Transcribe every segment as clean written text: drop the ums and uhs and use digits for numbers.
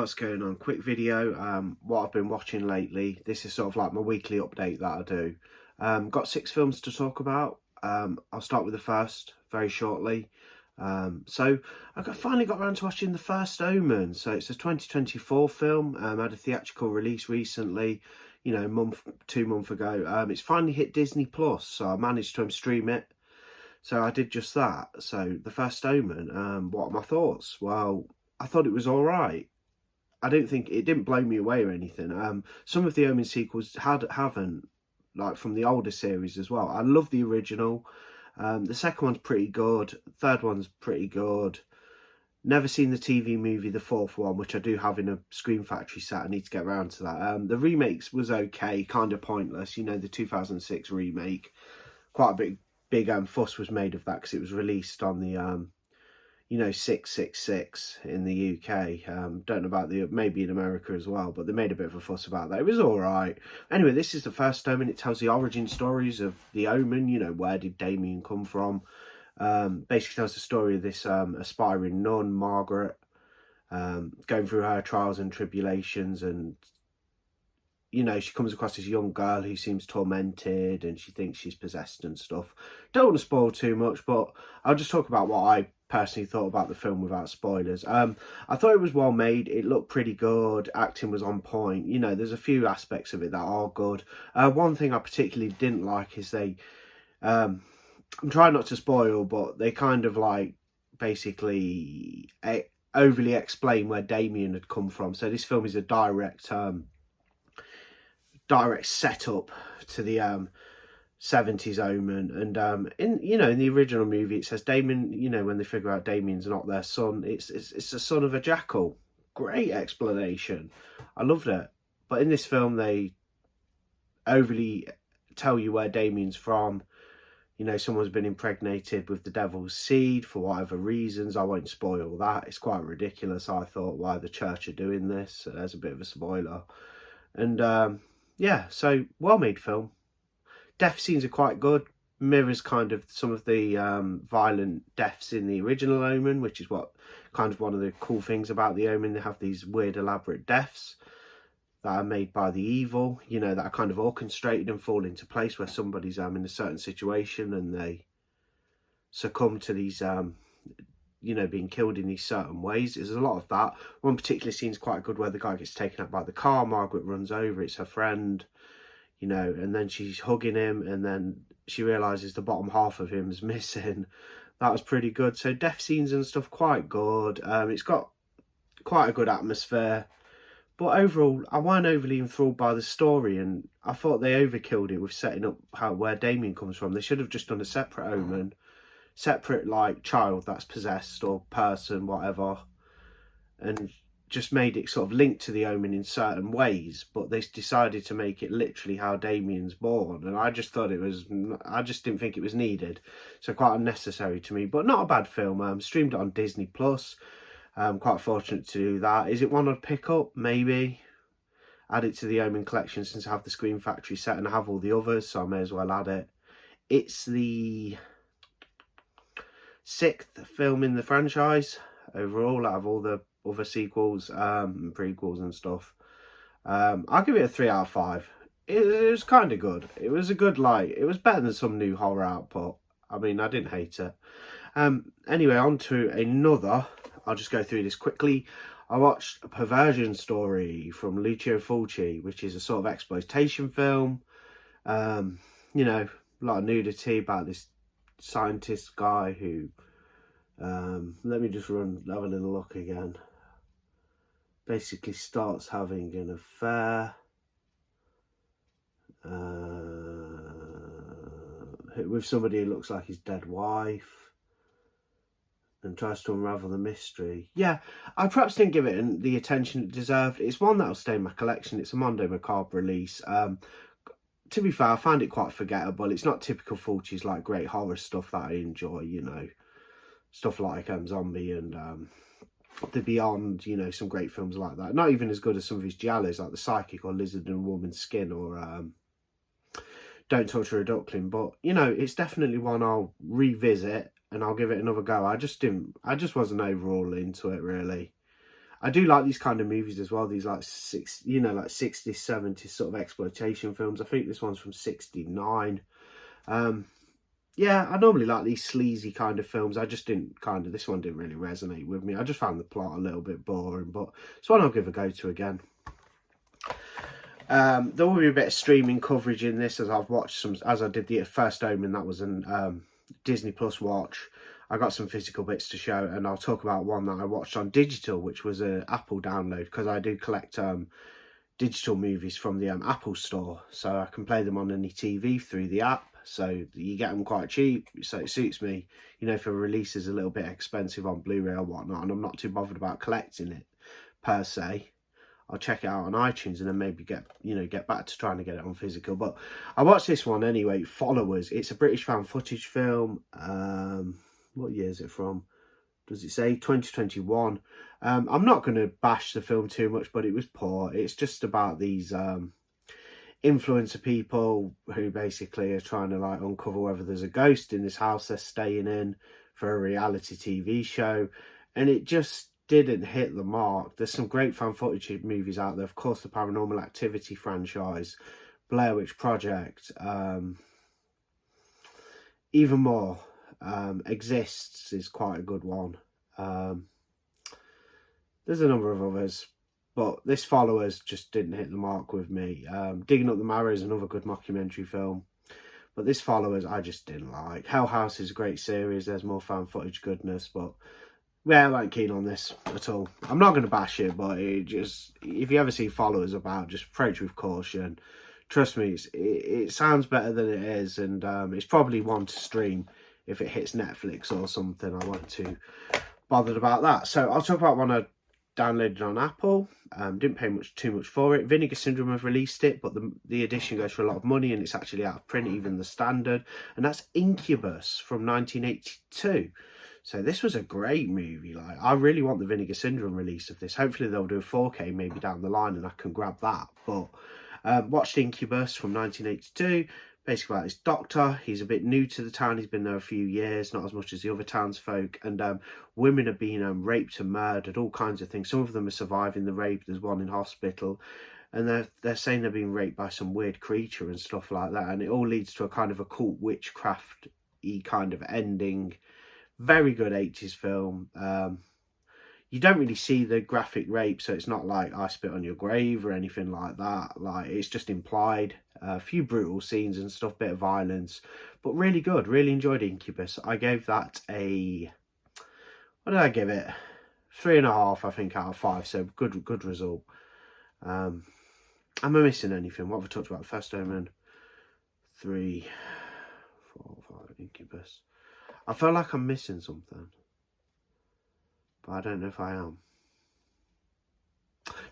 what's going on? Quick video, what I've been watching lately. This is sort of like my weekly update that I do. Got 6 films to talk about. I'll start with the first very shortly. So I finally got around to watching The First Omen. So it's a 2024 film, had a theatrical release recently, you know, 2 months ago. It's finally hit Disney Plus, so I managed to stream it. So I did just that. So The First Omen, what are my thoughts? Well, I thought it was all right. I don't think it didn't blow me away or anything. Some of the Omen sequels haven't, like from the older series as well. I love the original. The second one's pretty good. Third one's pretty good. Never seen the TV movie, the fourth one, which I do have in a Screen Factory set. I need to get around to that. The remakes was okay, kind of pointless. You know, the 2006 remake, quite a big fuss was made of that because it was released on the 666 in the UK. Don't know about maybe in America as well, but they made a bit of a fuss about that. It was all right. Anyway, this is The First Omen. It tells the origin stories of the Omen. You know, where did Damien come from? Basically tells the story of this aspiring nun, Margaret, going through her trials and tribulations, and you know, she comes across this young girl who seems tormented and she thinks she's possessed and stuff. Don't want to spoil too much, but I'll just talk about what I personally thought about the film without spoilers. I thought it was well made. It looked pretty good. Acting was on point. You know, there's a few aspects of it that are good. One thing I particularly didn't like is I'm trying not to spoil, but they kind of like basically overly explain where Damien had come from. So this film is a direct setup to the 70s Omen, and in the original movie it says Damien, you know, when they figure out Damien's not their son, it's the son of a jackal. Great explanation, I loved it. But in this film they overly tell you where Damien's from. You know, someone's been impregnated with the devil's seed for whatever reasons. I won't spoil that. It's quite ridiculous, I thought, why the church are doing this. So there's a bit of a spoiler. And yeah, so well-made film. Death scenes are quite good. Mirrors kind of some of the violent deaths in the original Omen, which is what kind of one of the cool things about the Omen. They have these weird, elaborate deaths that are made by the evil, you know, that are kind of orchestrated and fall into place where somebody's in a certain situation and they succumb to these, being killed in these certain ways. There's a lot of that. One particular scene is quite good where the guy gets taken out by the car. Margaret runs over. It's her friend, you know, and then she's hugging him and then she realises the bottom half of him is missing. That was pretty good. So death scenes and stuff, quite good. It's got quite a good atmosphere. But overall, I weren't overly enthralled by the story, and I thought they overkilled it with setting up where Damien comes from. They should have just done a separate Omen, separate like child that's possessed or person, whatever, and just made it sort of linked to the Omen in certain ways. But they decided to make it literally how Damien's born, and I just didn't think it was needed. So quite unnecessary to me, but not a bad film. Streamed it on Disney Plus. Quite fortunate to do that. Is it one I'd pick up? Maybe. Add it to the Omen collection since I have the Screen Factory set and I have all the others, so I may as well add it. It's the 6th film in the franchise overall out of all the other sequels and prequels and stuff. I'll give it a 3 out of 5. It was kind of good. It was a good light. It was better than some new horror output. I mean, I didn't hate it. Anyway, on to another. I'll just go through this quickly. I watched A Perversion Story from Lucio Fulci, which is a sort of exploitation film. You know, a lot of nudity about this scientist guy who, let me just have a little look again. Basically starts having an affair with somebody who looks like his dead wife, and tries to unravel the mystery. Yeah, I perhaps didn't give it the attention it deserved. It's one that'll stay in my collection. It's a Mondo Macabre release. To be fair, I found it quite forgettable. It's not typical Fulci's like great horror stuff that I enjoy, you know. Stuff like Zombie and The Beyond, you know, some great films like that. Not even as good as some of his giallos like The Psychic or Lizard in a Woman's Skin or Don't Torture a Duckling. But, you know, it's definitely one I'll revisit and I'll give it another go. I just wasn't overall into it, really. I do like these kind of movies as well. These like 60s, 70s sort of exploitation films. I think this one's from '69. Yeah, I normally like these sleazy kind of films. I just didn't this one didn't really resonate with me. I just found the plot a little bit boring, but it's one I'll give a go to again. There will be a bit of streaming coverage in this, as I've watched as I did the first Omen. That was an Disney Plus watch. I got some physical bits to show, and I'll talk about one that I watched on digital, which was an Apple download, because I do collect digital movies from the Apple store, so I can play them on any TV through the app. So you get them quite cheap, so it suits me. If a release is a little bit expensive on Blu-ray or whatnot, and I'm not too bothered about collecting it per se, I'll check it out on iTunes and then maybe get back to trying to get it on physical. But I watched this one anyway, Followers. It's a British found footage film. What year is it from? Does it say 2021? I'm not going to bash the film too much, but it was poor. It's just about these influencer people who basically are trying to like uncover whether there's a ghost in this house they're staying in for a reality TV show, and it just didn't hit the mark. There's some great fan footage movies out there, of course, the Paranormal Activity franchise, Blair Witch Project, even more. Exists is quite a good one. There's a number of others, but this Followers just didn't hit the mark with me. Digging Up the Marrow is another good mockumentary film, but this Followers I just didn't like. Hell House is a great series. There's more fan footage goodness, but yeah, I wasn't keen on this at all. I'm not going to bash it, but if you ever see Followers about, just approach with caution. Trust me, it sounds better than it is, and it's probably one to stream if it hits Netflix or something. I wasn't too bothered about that. So I'll talk about one I downloaded on Apple. Didn't pay too much for it. Vinegar Syndrome have released it, but the edition goes for a lot of money, and it's actually out of print, even the standard. And that's Incubus from 1982. So this was a great movie. Like, I really want the Vinegar Syndrome release of this. Hopefully they'll do a 4K maybe down the line, and I can grab that. But watched Incubus from 1982. Basically about this doctor. He's a bit new to the town. He's been there a few years, not as much as the other townsfolk. And women are being raped and murdered, all kinds of things. Some of them are surviving the rape. There's one in hospital. And they're saying they're being raped by some weird creature and stuff like that. And it all leads to a kind of occult witchcraft-y kind of ending. Very good 80s film. You don't really see the graphic rape, so it's not like I spit on your grave or anything like that. Like, it's just implied. A few brutal scenes and stuff, bit of violence, but really good. Really enjoyed Incubus. I gave that a, what did I give it? 3.5, I think, out of 5. So good result. Am I missing anything? What have I talked about? First Omen, 3, 4, 5, Incubus. I feel like I'm missing something, but I don't know if I am.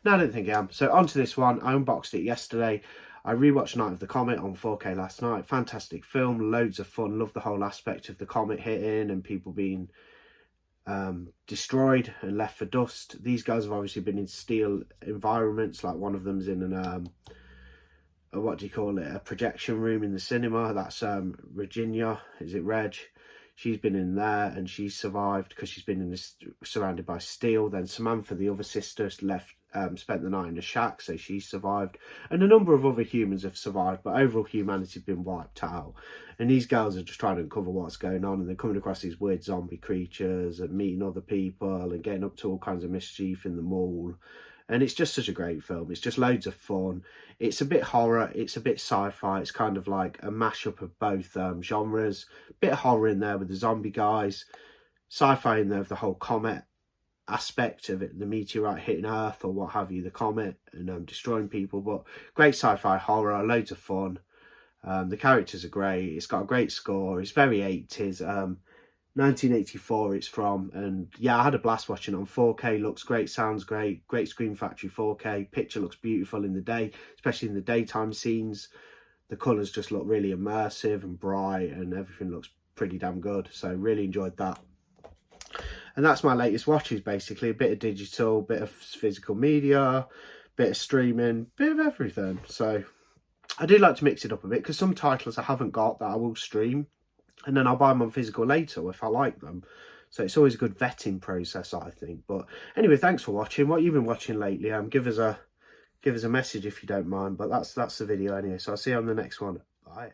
No, I don't think I am. So on to this one. I unboxed it yesterday. I rewatched Night of the Comet on 4K last night. Fantastic film, loads of fun. Love the whole aspect of the comet hitting and people being destroyed and left for dust. These guys have obviously been in steel environments. Like, one of them's in an what do you call it? A projection room in the cinema. That's Virginia. Is it Reg? She's been in there and she's survived because she's been surrounded by steel. Then Samantha, the other sister, spent the night in a shack, so she survived. And a number of other humans have survived, but overall humanity's been wiped out. And these girls are just trying to uncover what's going on, and they're coming across these weird zombie creatures and meeting other people and getting up to all kinds of mischief in the mall. And it's just such a great film. It's just loads of fun. It's a bit horror. It's a bit sci-fi. It's kind of like a mashup of both genres. Bit of horror in there with the zombie guys. Sci-fi in there with the whole comet aspect of it. The meteorite hitting Earth or what have you. The comet and destroying people. But great sci-fi horror. Loads of fun. The characters are great. It's got a great score. It's very 80s. 1984 it's from, and yeah, I had a blast watching it on 4K. Looks great, sounds great, great Scream Factory 4K. Picture looks beautiful in the day, especially in the daytime scenes. The colours just look really immersive and bright, and everything looks pretty damn good. So really enjoyed that. And that's my latest watches, basically. A bit of digital, bit of physical media, bit of streaming, bit of everything. So I do like to mix it up a bit, because some titles I haven't got that I will stream, and then I'll buy them on physical later if I like them. So it's always a good vetting process, I think. But anyway, thanks for watching. What you've been watching lately, give us a message if you don't mind. But that's the video anyway. So I'll see you on the next one. Bye.